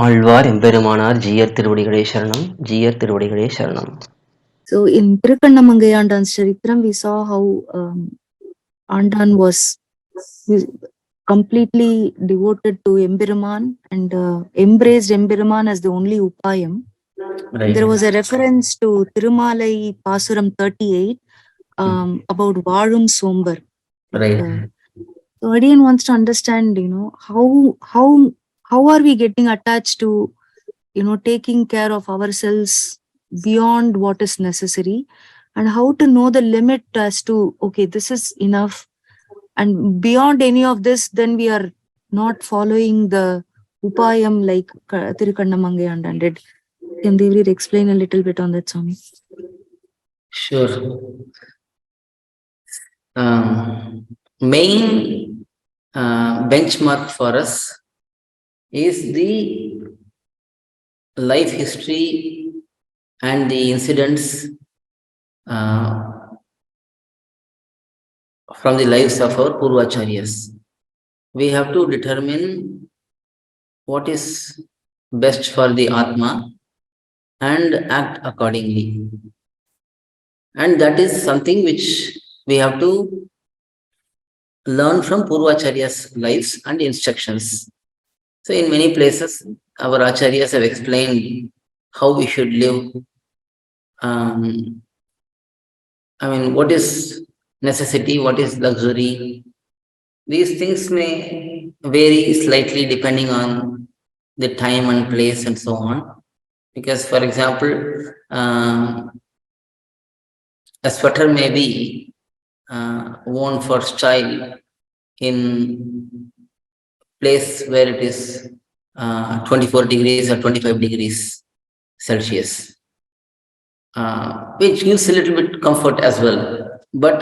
ஆழ்வார் எம்பெருமானார் ஜீயர் திருவடிகளே சரணம், ஜீயர் திருவடிகளே சரணம். So in Tirukannamangaiyandan's Charitram, we saw how Andan was completely devoted to Embiraman and embraced Embiraman as the only Upayam. Right. There was a reference to Tirumalai Pasuram 38 about Varum Sombar. Right. So Adiyan wants to understand, how are we getting attached to, taking care of ourselves beyond what is necessary, and how to know the limit as to, okay, this is enough, and beyond any of this, then we are not following the upayam like Tirukannamangaiyandan did. Can Devri explain a little bit on that, Swami? Sure. Main benchmark for us is the life history and the incidents from the lives of our Purvacharyas. We have to determine what is best for the Atma and act accordingly. And that is something which we have to learn from Purvacharya's lives and instructions. So in many places, our Acharyas have explained how we should live. What is necessity, what is luxury. These things may vary slightly depending on the time and place and so on. Because, for example, a sweater may be worn for style in place where it is 24 degrees or 25 degrees Celsius, which gives a little bit comfort as well. But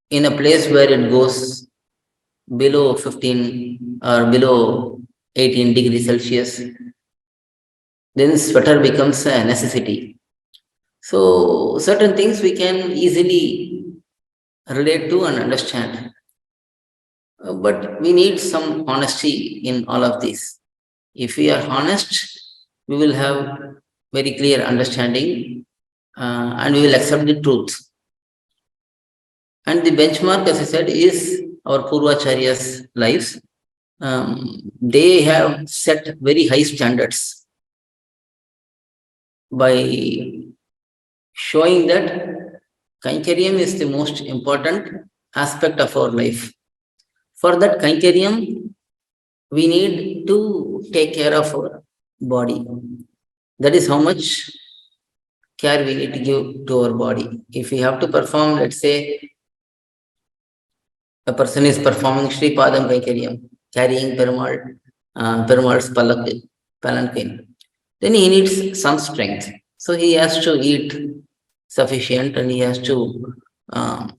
in a place where it goes below 15 or below 18 degrees Celsius, then sweater becomes a necessity. So certain things we can easily relate to and understand. But we need some honesty in all of this. If we are honest, we will have very clear understanding and we will accept the truth. And the benchmark, as I said, is our Purvacharya's lives. They have set very high standards by showing that Kainkariam is the most important aspect of our life. For that Kainkariam, we need to take care of our body. That is how much care we need to give to our body. If we have to perform, let's say, a person is performing Sri Padam Kainkariam, carrying Perumal's palanquin, then he needs some strength. So he has to eat sufficient and he has to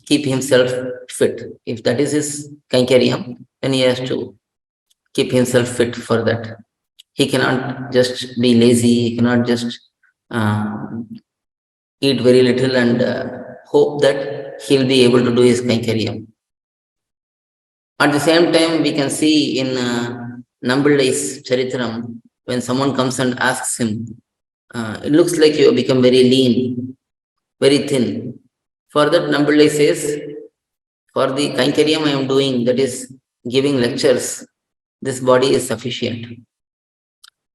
keep himself fit. If that is his Kainkariam, then he has to keep himself fit for that. He cannot just be lazy, he cannot just eat very little and hope that he'll be able to do his Kainkariam. At the same time, we can see in Nambillai's Charitram, when someone comes and asks him, it looks like you have become very lean, very thin. For that, Nambillai says, for the Kainkariam I am doing, that is giving lectures, this body is sufficient.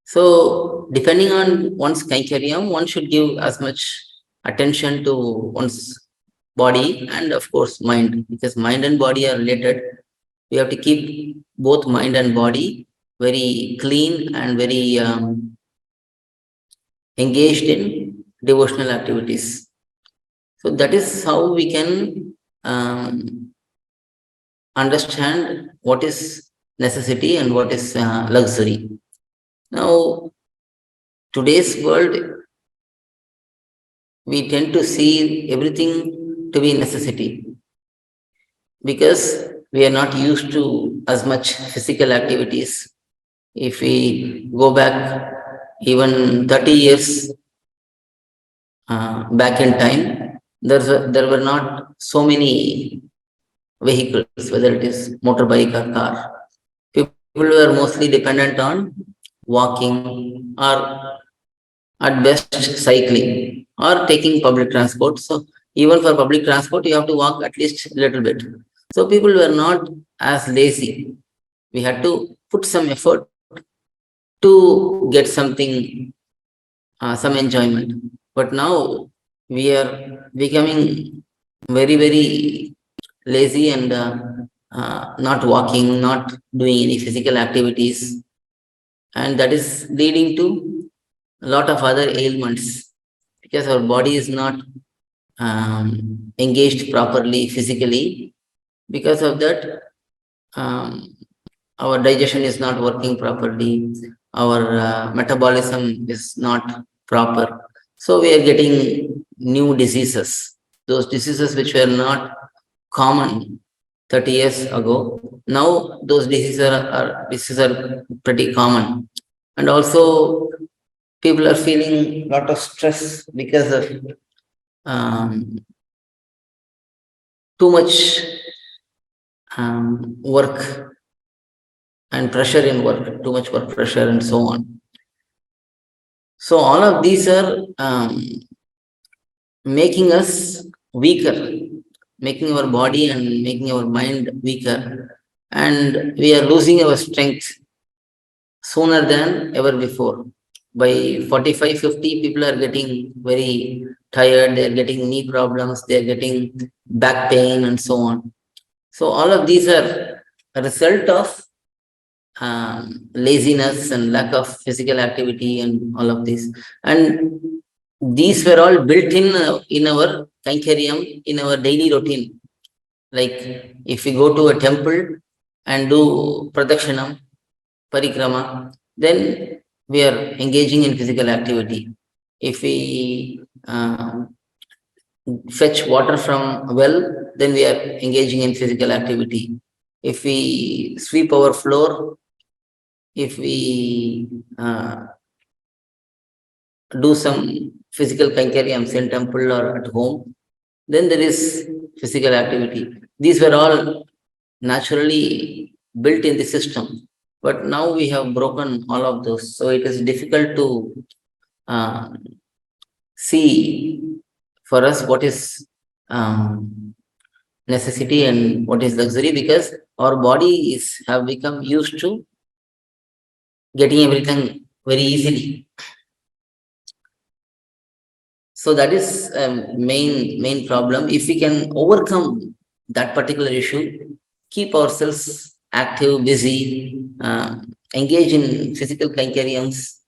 So, depending on one's Kainkariam, one should give as much attention to one's body and, of course, mind, because mind and body are related. We have to keep both mind and body very clean and very engaged in devotional activities. So that is how we can understand what is necessity and what is luxury. Now, today's world, we tend to see everything to be necessity because we are not used to as much physical activities. If we go back even 30 years back in time, there were not so many vehicles, whether it is motorbike or car. People were mostly dependent on walking or at best cycling or taking public transport. So even for public transport, you have to walk at least a little bit. So people were not as lazy. We had to put some effort to get something, some enjoyment. But now we are becoming very, very lazy and not walking, not doing any physical activities. And that is leading to a lot of other ailments because our body is not engaged properly physically. Because of that, um, our digestion is not working properly, our metabolism is not proper. So we are getting new diseases. Those diseases which were not common 30 years ago, now those diseases are pretty common. And also people are feeling a lot of stress because of too much work and pressure in work, too much work pressure and so on. So all of these are making us weaker, making our body and making our mind weaker, and we are losing our strength sooner than ever before. By 45, 50, people are getting very tired, they are getting knee problems, they are getting back pain and so on. So all of these are a result of laziness and lack of physical activity and all of this. And these were all built in our Kankariam, in our daily routine. Like if we go to a temple and do Pradakshinam, Parikrama, then we are engaging in physical activity. If we fetch water from a well, then we are engaging in physical activity. If we sweep our floor, if we do some physical kankariams in temple or at home, then there is physical activity. These were all naturally built in the system, but now we have broken all of those. So it is difficult to see for us what is necessity and what is luxury, because our bodies have become used to getting everything very easily. So that is main problem. If we can overcome that particular issue, keep ourselves active, busy, engage in physical kankariams,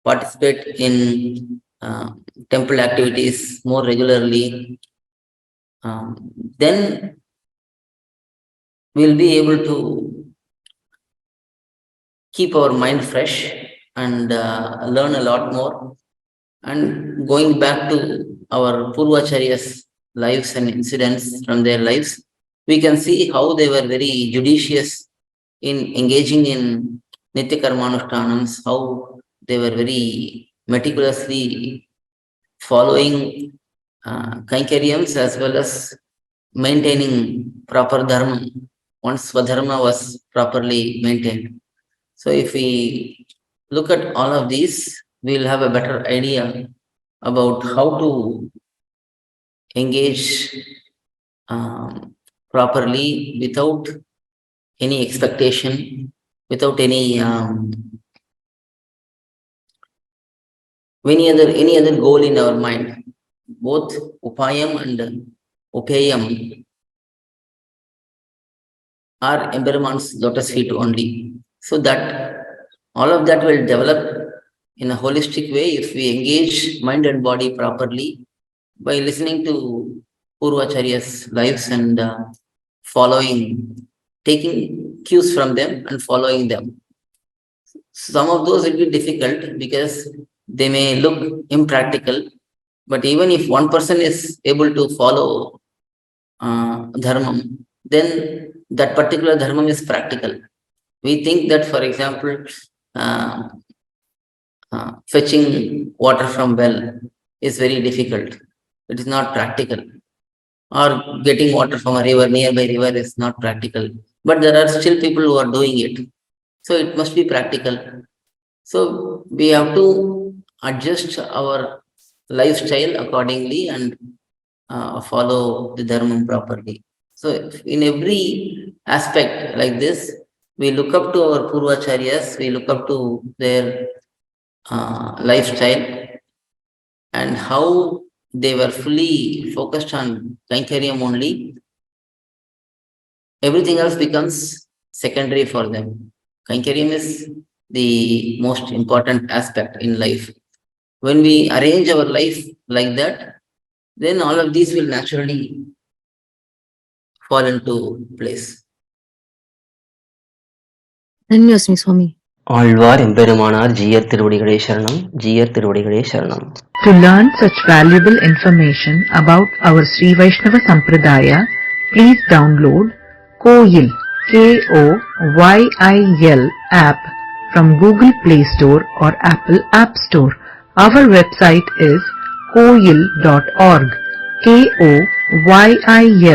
participate in temple activities more regularly, then we'll be able to keep our mind fresh and learn a lot more. And going back to our Purvacharyas' lives and incidents from their lives, we can see how they were very judicious in engaging in Nitya Karmanushtanams, how they were very meticulously following Kainkaryams as well as maintaining proper dharma once Swadharma was properly maintained. So if we look at all of these, we'll have a better idea about how to engage properly without any expectation, without any any other goal in our mind. Both upayam and upayam are Emperuman's lotus feet only. So that all of that will develop in a holistic way if we engage mind and body properly by listening to Purvacharya's lives and taking cues from them and following them. Some of those will be difficult because they may look impractical, but even if one person is able to follow dharmam, then that particular dharmam is practical. We think that, for example, fetching water from well is very difficult. It is not practical. Or getting water from a river, nearby river, is not practical. But there are still people who are doing it. So it must be practical. So we have to adjust our lifestyle accordingly and follow the dharma properly. So in every aspect like this, we look up to our purvacharyas, we look up to their lifestyle and how they were fully focused on Kainkaryam only. Everything else becomes secondary for them. Kainkaryam is the most important aspect in life. When we arrange our life like that, then all of these will naturally fall into place. Dhanyaosmi, Swami. Alvar எம்பெருமானார் ஜீயர் திருவடிகளே சரணம், ஜீயர் திருவடிகளே சரணம். To learn such valuable information about our Sri Vaishnava Sampradaya, please download KOYIL, KOYIL app from Google Play Store or Apple App Store. Our website is koyil.org, KOYIL.org.